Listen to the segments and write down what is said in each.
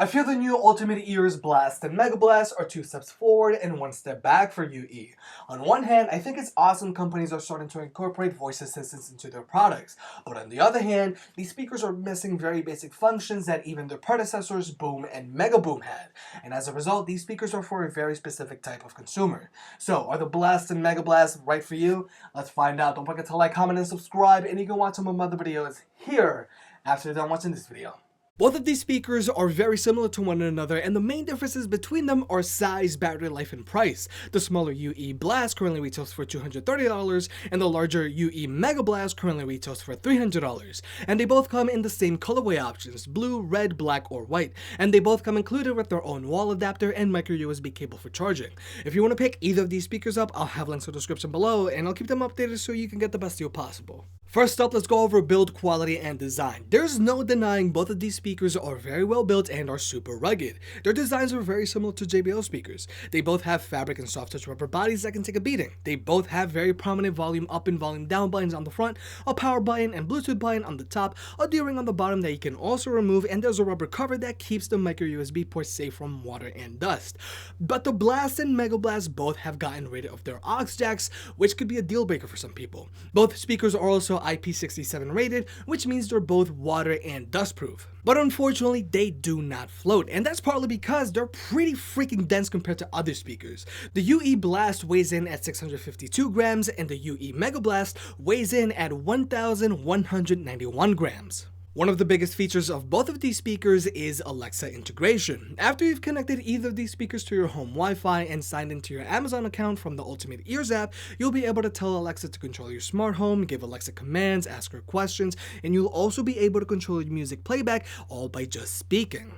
I feel the new Ultimate Ears Blast and MegaBlast are 2 steps forward and 1 step back for UE. On one hand, I think it's awesome companies are starting to incorporate voice assistants into their products, but on the other hand, these speakers are missing very basic functions that even their predecessors Boom and Mega Boom had, and as a result, these speakers are for a very specific type of consumer. So, are the Blast and MegaBlast right for you? Let's find out. Don't forget to like, comment, and subscribe, and you can watch some of my other videos here after you're done watching this video. Both of these speakers are very similar to one another, and the main differences between them are size, battery life, and price. The smaller UE Blast currently retails for $230, and the larger UE Mega Blast currently retails for $300. And they both come in the same colorway options, blue, red, black, or white. And they both come included with their own wall adapter and micro USB cable for charging. If you want to pick either of these speakers up, I'll have links in the description below, and I'll keep them updated so you can get the best deal possible. First up, let's go over build quality and design. There's no denying both of these speakers are very well built and are super rugged. Their designs are very similar to JBL speakers. They both have fabric and soft touch rubber bodies that can take a beating. They both have very prominent volume up and volume down buttons on the front, a power button and Bluetooth button on the top, a D-ring on the bottom that you can also remove, and there's a rubber cover that keeps the micro USB port safe from water and dust. But the Blast and Mega Blast both have gotten rid of their aux jacks, which could be a deal breaker for some people. Both speakers are also IP67 rated, which means they're both water and dust proof. But unfortunately, they do not float, and that's partly because they're pretty freaking dense compared to other speakers. The UE Blast weighs in at 652 grams, and the UE Mega Blast weighs in at 1,191 grams. One of the biggest features of both of these speakers is Alexa integration. After you've connected either of these speakers to your home Wi-Fi and signed into your Amazon account from the Ultimate Ears app, you'll be able to tell Alexa to control your smart home, give Alexa commands, ask her questions, and you'll also be able to control your music playback all by just speaking.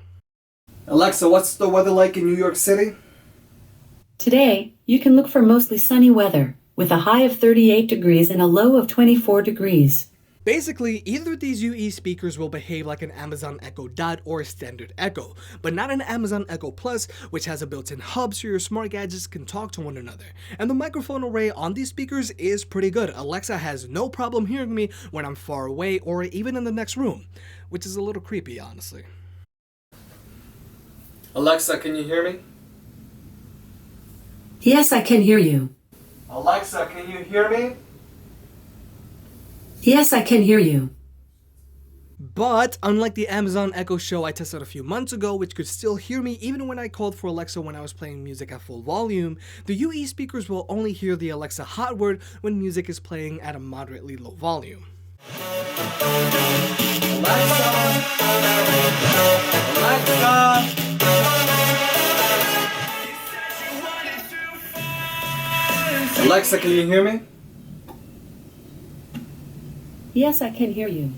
Alexa, what's the weather like in New York City? Today, you can look for mostly sunny weather, with a high of 38 degrees and a low of 24 degrees. Basically, either of these UE speakers will behave like an Amazon Echo Dot or a standard Echo, but not an Amazon Echo Plus, which has a built-in hub so your smart gadgets can talk to one another. And the microphone array on these speakers is pretty good. Alexa has no problem hearing me when I'm far away or even in the next room, which is a little creepy, honestly. Alexa, can you hear me? Yes, I can hear you. Alexa, can you hear me? Yes, I can hear you. But unlike the Amazon Echo Show I tested a few months ago, which could still hear me even when I called for Alexa when I was playing music at full volume, the UE speakers will only hear the Alexa hot word when music is playing at a moderately low volume. Alexa, can you hear me? Yes, I can hear you.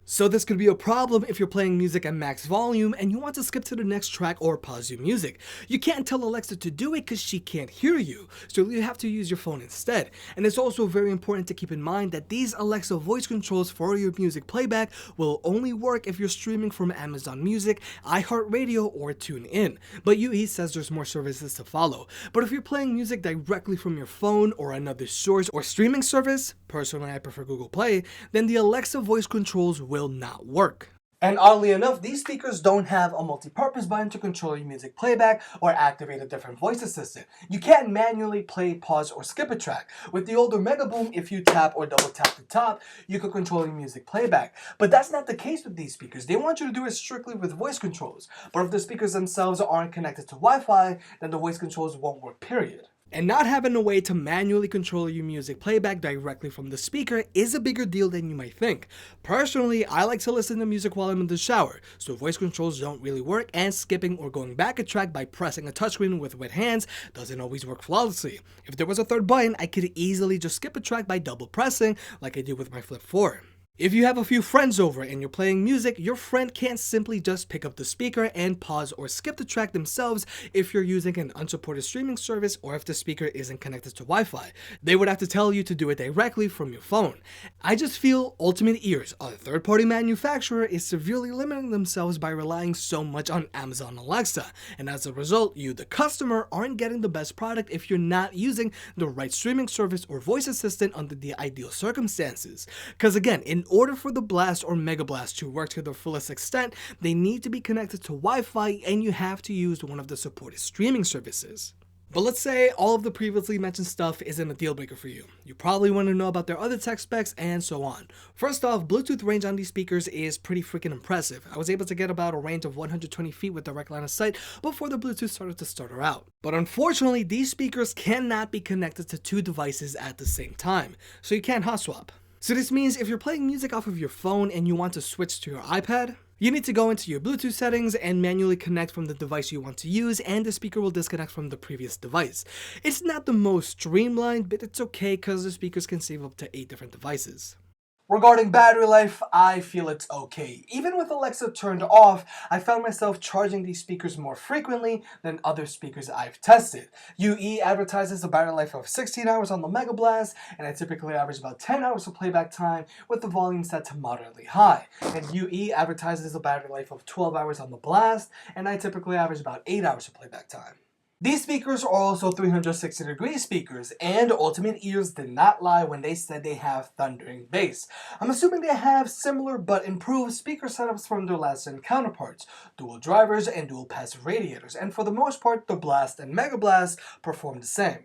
So this could be a problem if you're playing music at max volume and you want to skip to the next track or pause your music. You can't tell Alexa to do it because she can't hear you, so you have to use your phone instead. And it's also very important to keep in mind that these Alexa voice controls for your music playback will only work if you're streaming from Amazon Music, iHeartRadio, or TuneIn. But UE says there's more services to follow. But if you're playing music directly from your phone or another source or streaming service, personally I prefer Google Play, then the Alexa voice controls will not work. And oddly enough, these speakers don't have a multi-purpose button to control your music playback or activate a different voice assistant. You can't manually play, pause, or skip a track. With the older Mega Boom, if you tap or double tap the top, you could control your music playback. But that's not the case with these speakers. They want you to do it strictly with voice controls. But if the speakers themselves aren't connected to Wi-Fi, then the voice controls won't work, period. And not having a way to manually control your music playback directly from the speaker is a bigger deal than you might think. Personally, I like to listen to music while I'm in the shower, so voice controls don't really work, and skipping or going back a track by pressing a touchscreen with wet hands doesn't always work flawlessly. If there was a third button, I could easily just skip a track by double pressing like I do with my Flip 4. If you have a few friends over and you're playing music, your friend can't simply just pick up the speaker and pause or skip the track themselves if you're using an unsupported streaming service or if the speaker isn't connected to Wi-Fi. They would have to tell you to do it directly from your phone. I just feel Ultimate Ears, a third-party manufacturer, is severely limiting themselves by relying so much on Amazon Alexa, and as a result, you, the customer, aren't getting the best product if you're not using the right streaming service or voice assistant under the ideal circumstances. Because again, in order for the Blast or MegaBlast to work to their fullest extent, they need to be connected to Wi-Fi and you have to use one of the supported streaming services. But let's say all of the previously mentioned stuff isn't a deal breaker for you. You probably want to know about their other tech specs and so on. First off, Bluetooth range on these speakers is pretty freaking impressive. I was able to get about a range of 120 feet with direct line of sight before the Bluetooth started to stutter out. But unfortunately, these speakers cannot be connected to two devices at the same time, so you can't hot swap. So this means if you're playing music off of your phone and you want to switch to your iPad, you need to go into your Bluetooth settings and manually connect from the device you want to use, and the speaker will disconnect from the previous device. It's not the most streamlined, but it's okay because the speakers can save up to 8 different devices. Regarding battery life, I feel it's okay. Even with Alexa turned off, I found myself charging these speakers more frequently than other speakers I've tested. UE advertises a battery life of 16 hours on the MegaBlast, and I typically average about 10 hours of playback time with the volume set to moderately high. And UE advertises a battery life of 12 hours on the Blast, and I typically average about 8 hours of playback time. These speakers are also 360-degree speakers, and Ultimate Ears did not lie when they said they have thundering bass. I'm assuming they have similar but improved speaker setups from their last-gen counterparts, dual drivers and dual passive radiators, and for the most part, the Blast and MegaBlast perform the same.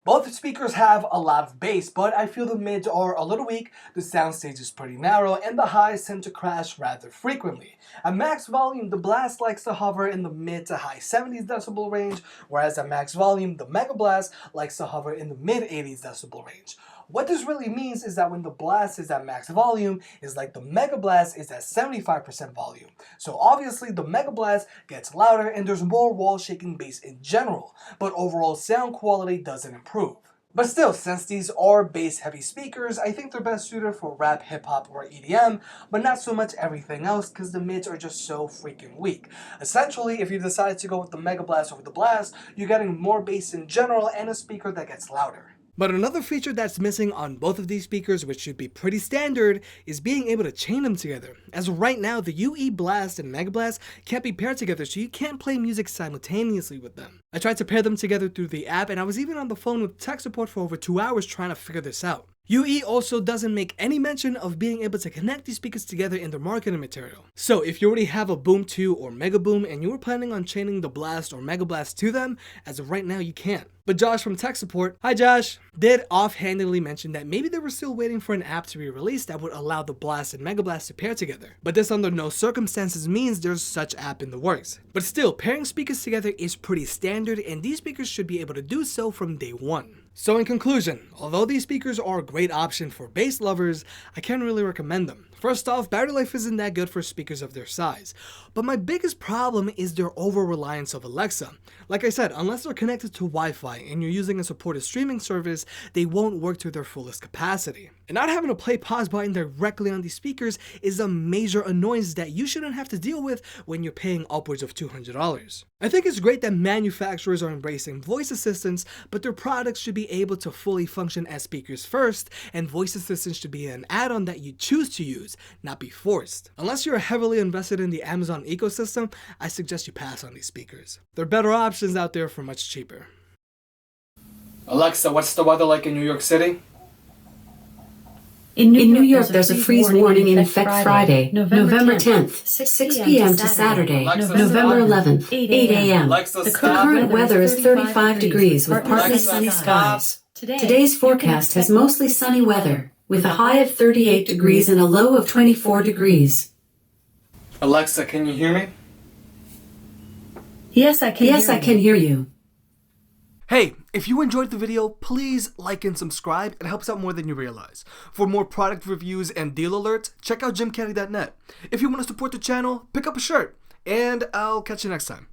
Both speakers have a lot of bass, but I feel the mids are a little weak, the soundstage is pretty narrow, and the highs tend to crash rather frequently. At max volume, the Blast likes to hover in the mid to high 70s decibel range, whereas at max volume, the MegaBlast likes to hover in the mid 80s decibel range. What this really means is that when the Blast is at max volume, it's like the MegaBlast is at 75% volume. So obviously the MegaBlast gets louder and there's more wall-shaking bass in general, but overall sound quality doesn't improve. But still, since these are bass-heavy speakers, I think they're best suited for rap, hip-hop, or EDM, but not so much everything else because the mids are just so freaking weak. Essentially, if you decide to go with the MegaBlast over the Blast, you're getting more bass in general and a speaker that gets louder. But another feature that's missing on both of these speakers, which should be pretty standard, is being able to chain them together. As of right now, the UE Blast and MegaBlast can't be paired together, so you can't play music simultaneously with them. I tried to pair them together through the app, and I was even on the phone with tech support for over 2 hours trying to figure this out. UE also doesn't make any mention of being able to connect these speakers together in their marketing material. So if you already have a Boom 2 or Mega Boom and you were planning on chaining the Blast or MegaBlast to them, as of right now you can't. But Josh from tech support, hi Josh, did offhandedly mention that maybe they were still waiting for an app to be released that would allow the Blast and MegaBlast to pair together. But this under no circumstances means there's such app in the works. But still, pairing speakers together is pretty standard and these speakers should be able to do so from day one. So in conclusion, although these speakers are a great option for bass lovers, I can't really recommend them. First off, battery life isn't that good for speakers of their size. But my biggest problem is their over-reliance of Alexa. Like I said, unless they're connected to Wi-Fi and you're using a supported streaming service, they won't work to their fullest capacity. And not having a play pause button directly on these speakers is a major annoyance that you shouldn't have to deal with when you're paying upwards of $200. I think it's great that manufacturers are embracing voice assistants, but their products should be able to fully function as speakers first, and voice assistants should be an add-on that you choose to use, not be forced. Unless you're heavily invested in the Amazon ecosystem, I suggest you pass on these speakers. There are better options out there for much cheaper. Alexa, what's the weather like in New York City? In New York, there's a freeze warning in effect Friday, November 10th, 6 p.m. to Saturday, November 11th, 8 a.m. The current weather is 35 degrees with partly sunny skies. Today's forecast has mostly sunny weather, with a high of 38 degrees and a low of 24 degrees. Alexa, can you hear me? Yes, I can hear you. Hey, if you enjoyed the video, please like and subscribe. It helps out more than you realize. For more product reviews and deal alerts, check out jimcaddy.net. If you want to support the channel, pick up a shirt. And I'll catch you next time.